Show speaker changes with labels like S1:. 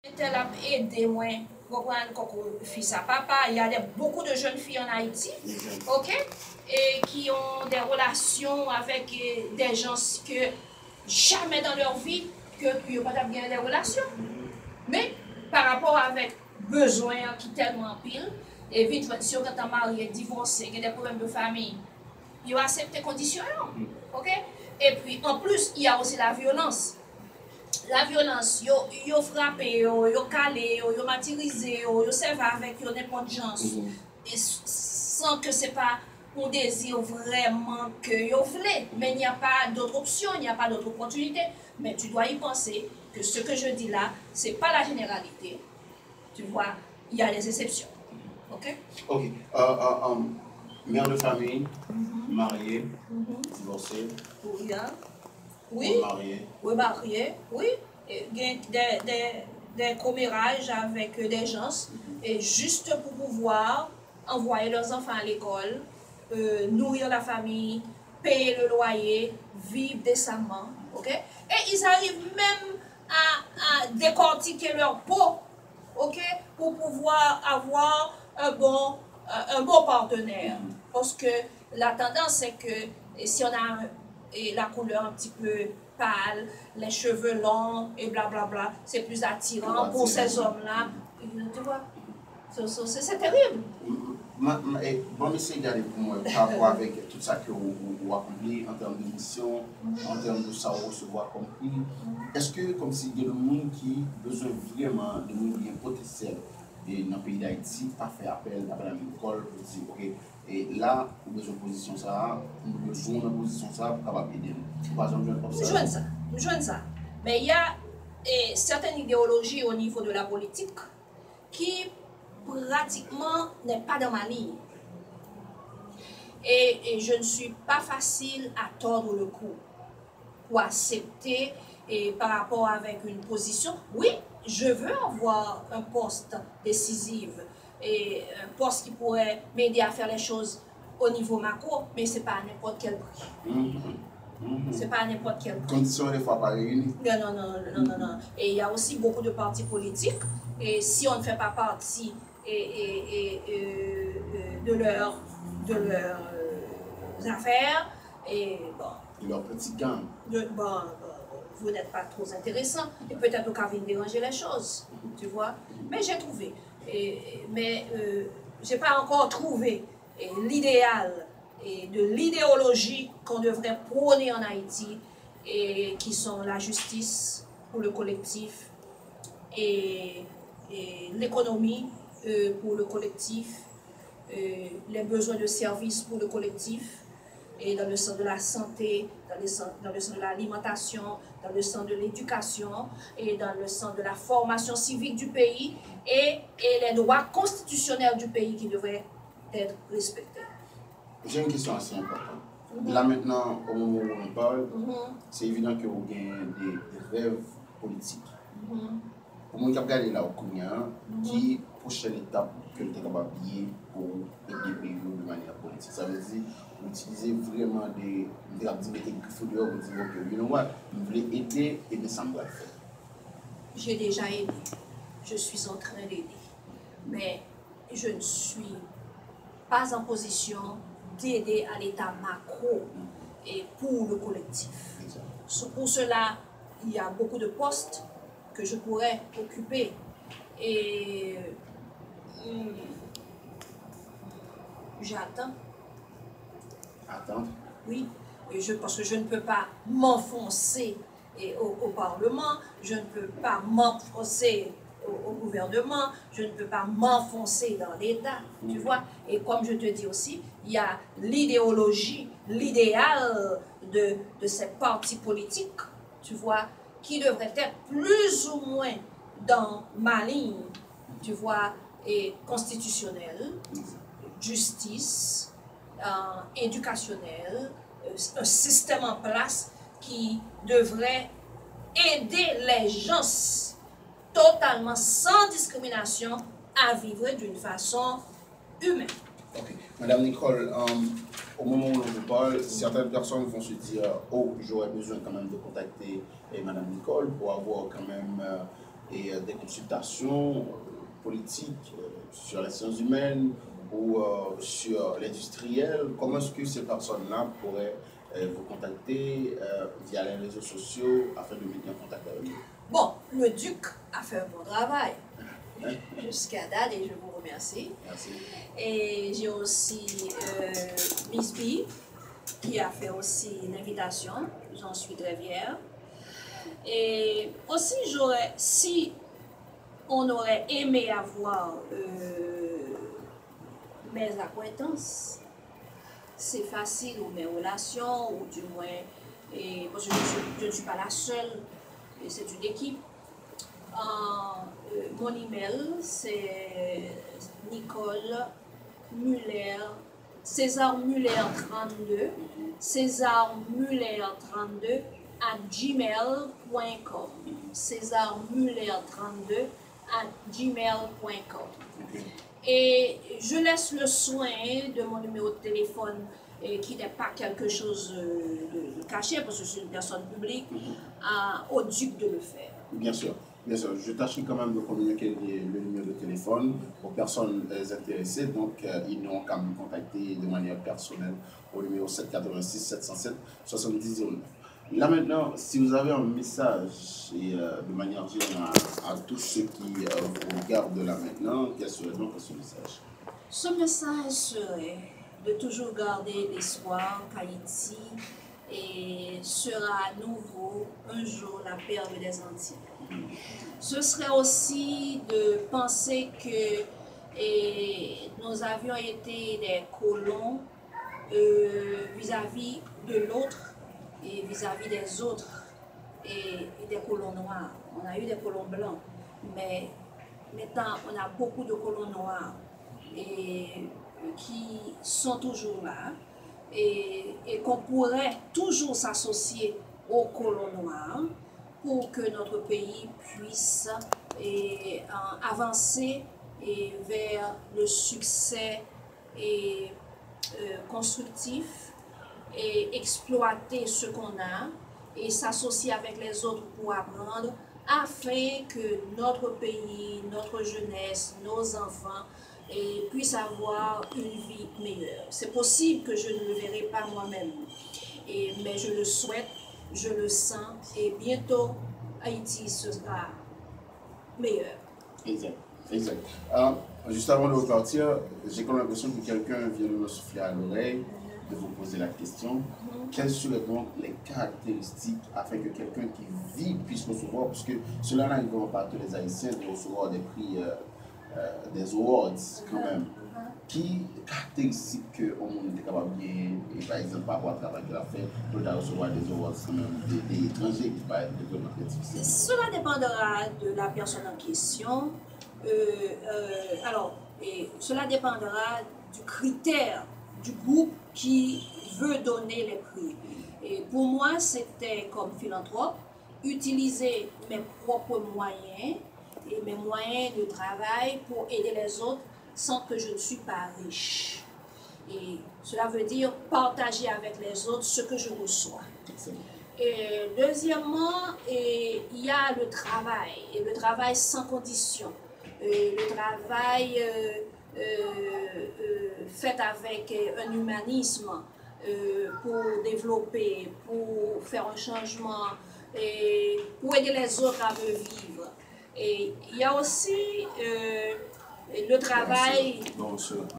S1: Elle a aidé moi, fils à papa. Il y a beaucoup de jeunes filles en Haïti, ok, et qui ont des relations avec des gens que jamais dans leur vie que ils n'ont pas bien des relations. Mais par rapport avec besoin qui tellement pile, et vite, si on est marié, divorcé, il y a des problèmes de famille, ils ont accepté conditions, ok. Et puis en plus, il y a aussi la violence. La violence, yo frappé, yo calé, yo martyrisé, yo servi avec yo n'importe gens. Sans que c'est pas un désir vraiment que yo voulez. Mais il n'y a pas d'autre option, il n'y a pas d'autre opportunité. Mais tu dois y penser que ce que je dis là, c'est pas la généralité. Tu vois, il y a des exceptions. Ok?
S2: Ok. Mère de famille, mariée, divorcée.
S1: Oui, hein? Oui,
S2: Mariée.
S1: Oui, marié, oui. Et des commérages avec des gens, et juste pour pouvoir envoyer leurs enfants à l'école, nourrir la famille, payer le loyer, vivre décemment. Ok? Et ils arrivent même à décortiquer leur peau, ok, pour pouvoir avoir un bon partenaire. Parce que la tendance, c'est que si on a la couleur un petit peu pâle, les cheveux longs et blablabla, c'est plus attirant pour ces hommes-là. Tu vois? C'est terrible.
S2: Bon, mais c'est regarder pour moi par rapport avec tout ça que vous accompli en termes de mission, en termes de ça recevoir comme prix. Est-ce que, comme si il y a des gens qui ont besoin vraiment de nous bien potentiel dans le pays d'Haïti, pas faire appel à la école pour dire, ok, et là, vous avez besoin de position ça, nous besoin de position ça pour capable aider nous. Par exemple,
S1: Nous jouons ça. Mais il y a certaines idéologies au niveau de la politique qui pratiquement n'est pas dans ma ligne. Et je ne suis pas facile à tordre le cou pour accepter et par rapport avec une position. Oui, je veux avoir un poste décisif et un poste qui pourrait m'aider à faire les choses au niveau macro, mais ce n'est pas à n'importe quel prix. C'est pas à n'importe quel prix.
S2: Conditions des fois pas réunies.
S1: Non. Et il y a aussi beaucoup de partis politiques. Et si on ne fait pas partie de leurs affaires, et bon.
S2: De leur petit gang.
S1: Vous n'êtes pas trop intéressant. Et peut-être qu'à venir déranger les choses. Tu vois? Mais j'ai trouvé. Mais je n'ai pas encore trouvé l'idéal et de l'idéologie qu'on devrait prôner en Haïti, et qui sont la justice pour le collectif et l'économie pour le collectif, les besoins de services pour le collectif, et dans le sens de la santé, dans le sens de l'alimentation, dans le sens de l'éducation, et dans le sens de la formation civique du pays, et les droits constitutionnels du pays qui devraient être respectés.
S2: J'ai une question assez importante. Là maintenant, au moment où on parle, c'est évident que vous avez des rêves politiques. Pour moi qui regarde là au Kounia, qui prochaine étape que vous êtes capable pour aider le pays de manière politique. Ça veut dire utiliser vraiment des activités qu'il faut dehors pour dire que you know what, vous voulez aider et de s'en faire.
S1: J'ai déjà aidé. Je suis en train d'aider. Mais je ne suis pas en position d'aider à l'état macro et pour le collectif. Pour cela, il y a beaucoup de postes que je pourrais occuper. Et j'attends.
S2: Attendre?
S1: Oui, parce que je ne peux pas m'enfoncer au Parlement, je ne peux pas m'enfoncer au gouvernement, je ne peux pas m'enfoncer dans l'État, tu vois. Et comme je te dis aussi, il y a l'idéologie, l'idéal de ces partis politiques, tu vois, qui devrait être plus ou moins dans ma ligne, tu vois, et constitutionnelle, justice, éducationnelle, un système en place qui devrait aider les gens totalement sans discrimination à vivre d'une façon humaine.
S2: Okay. Madame Nicole, au moment où on vous parle, certaines personnes vont se dire « Oh, j'aurais besoin quand même de contacter Madame Nicole pour avoir quand même et des consultations politiques sur les sciences humaines ou sur l'industriel, comment est-ce que ces personnes-là pourraient vous contacter via les réseaux sociaux afin de mettre en contact avec vous?
S1: Bon, le Duc a fait un bon travail jusqu'à date et je vous remercie.
S2: Merci.
S1: Et j'ai aussi Miss B qui a fait aussi une invitation, j'en suis très fière. Et aussi, si on aurait aimé avoir mes acquaintances, c'est facile, ou mes relations, ou du moins, parce que je ne suis pas la seule, c'est une équipe. Mon email, c'est Nicole Muller, César Muller 32, César Muller 32 @gmail.com. César Muller 32 @gmail.com.
S2: Okay.
S1: Et je laisse le soin de mon numéro de téléphone qui n'est pas quelque chose de caché, parce que je suis une personne publique, au Duc de le faire.
S2: Bien sûr. Bien sûr, je tâcherai quand même de communiquer le numéro de téléphone aux personnes intéressées. Donc, ils n'ont qu'à me contacter de manière personnelle au numéro 786 707 7009. Là maintenant, si vous avez un message de manière générale à tous ceux qui vous regardent là maintenant, quel serait donc ce message?
S1: Ce message serait de toujours garder l'espoir qu'Haïti sera à nouveau un jour la perle des Antilles. Ce serait aussi de penser que nous avions été des colons vis-à-vis de l'autre et vis-à-vis des autres et des colons noirs. On a eu des colons blancs, mais maintenant on a beaucoup de colons noirs qui sont toujours là et qu'on pourrait toujours s'associer aux colons noirs pour que notre pays puisse avancer vers le succès constructif et exploiter ce qu'on a et s'associer avec les autres pour apprendre afin que notre pays, notre jeunesse, nos enfants puissent avoir une vie meilleure. C'est possible que je ne le verrai pas moi-même, mais je le souhaite, je le sens et bientôt Haïti sera meilleur.
S2: Exact. Exact. Juste avant de repartir, j'ai comme l'impression que quelqu'un vient de me souffler à l'oreille, de vous poser la question. Quelles seraient donc les caractéristiques afin que quelqu'un qui vit puisse recevoir, parce que cela n'arrive pas à tous les Haïtiens de recevoir des prix, des awards quand même. Qui caractéristiques qu'on est capable de gagner, et par exemple par rapport au travail qu'il a fait, pour recevoir des awards quand même, des étrangers qui peuvent être vraiment très difficiles?
S1: Cela dépendra de la personne en question. Cela dépendra du critère du groupe qui veut donner les prix. Et pour moi, c'était comme philanthrope, utiliser mes propres moyens et mes moyens de travail pour aider les autres sans que je ne suis pas riche. Et cela veut dire partager avec les autres ce que je reçois. Et deuxièmement, il y a le travail, et le travail sans condition. Le travail fait avec un humanisme pour développer, pour faire un changement, et pour aider les autres à mieux vivre. Et il y a aussi le travail...